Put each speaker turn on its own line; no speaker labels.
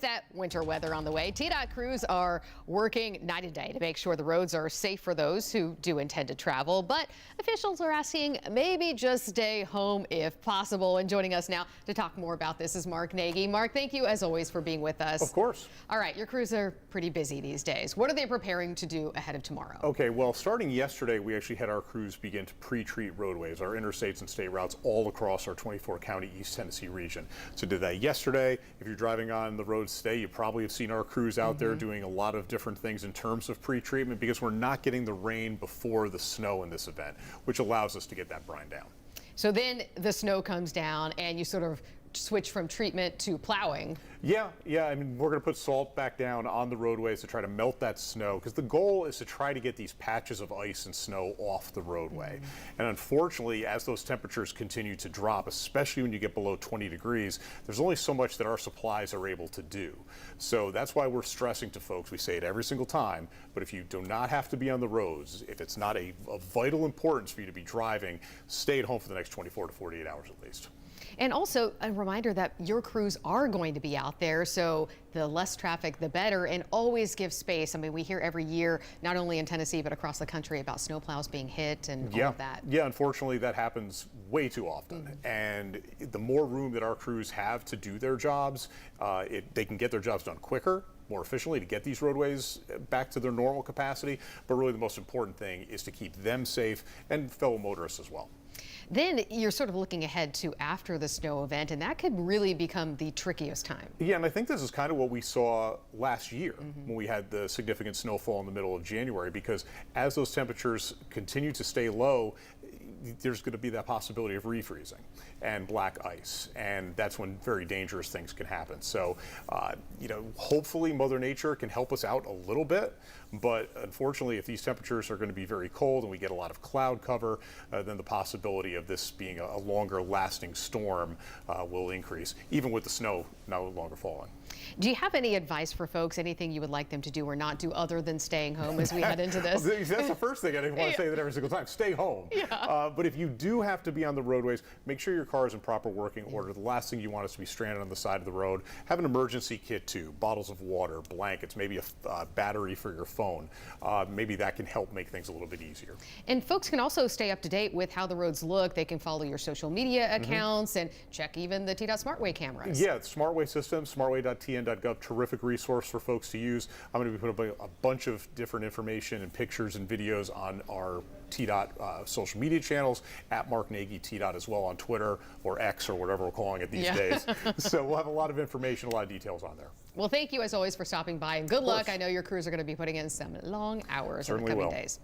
That winter weather on the way. TDOT crews are working night and day to make sure the roads are safe for those who do intend to travel. But officials are asking maybe just stay home if possible. And joining us now to talk more about this is Mark Nagi. Mark, thank you as always for being with us.
Of course.
All right, your crews are pretty busy these days. What are they preparing to do ahead of tomorrow?
Okay, well, starting yesterday, we actually had our crews begin to pre-treat roadways, our interstates and state routes all across our 24-county East Tennessee region. So did that yesterday. If you're driving on the roads today, you probably have seen our crews out there doing a lot of different things in terms of pre-treatment because we're not getting the rain before the snow in this event, which allows us to get that brine down.
So then the snow comes down and you sort of switch from treatment to plowing.
Yeah. I mean, we're going to put salt back down on the roadways to try to melt that snow because the goal is to try to get these patches of ice and snow off the roadway. And unfortunately, as those temperatures continue to drop, especially when you get below 20 degrees, there's only so much that our supplies are able to do. So that's why we're stressing to folks, we say it every single time, but if you do not have to be on the roads, if it's not a vital importance for you to be driving, stay at home for the next 24 to 48 hours at least.
And also a reminder that your crews are going to be out there, so the less traffic, the better, and always give space. I mean, we hear every year, not only in Tennessee, but across the country about snowplows being hit and all of that.
Yeah, unfortunately, that happens way too often. And the more room that our crews have to do their jobs, they can get their jobs done quicker, more efficiently to get these roadways back to their normal capacity. But really the most important thing is to keep them safe and fellow motorists as well.
Then you're sort of looking ahead to after the snow event, and that could really become the trickiest time.
Yeah, and I think this is kind of what we saw last year when we had the significant snowfall in the middle of January, because as those temperatures continue to stay low, there's going to be that possibility of refreezing and black ice, and that's when very dangerous things can happen. So, hopefully Mother Nature can help us out a little bit, but unfortunately, if these temperatures are going to be very cold and we get a lot of cloud cover, then the possibility of this being a longer lasting storm will increase, even with the snow no longer falling.
Do you have any advice for folks, anything you would like them to do or not do other than staying home as we head into this?
That's the first thing I want to say that every single time, stay home. But if you do have to be on the roadways, make sure your car is in proper working order. The last thing you want is to be stranded on the side of the road. Have an emergency kit too, bottles of water, blankets, maybe a battery for your phone. Maybe that can help make things a little bit easier. And
folks can also stay up to date with how the roads look. They can follow your social media accounts and check even the TDOT SmartWay cameras. Yeah, SmartWay system, smartway.tn.gov, terrific resource for folks to use. I'm going to be putting a bunch of different information and pictures and videos on our TDOT social media channels, at Mark Nagi TDOT as well on Twitter or X or whatever we're calling it these days. So we'll have a lot of information, a lot of details on there. Well, thank you as always for stopping by, and good luck. I know your crews are going to be putting in some long hours in the coming days.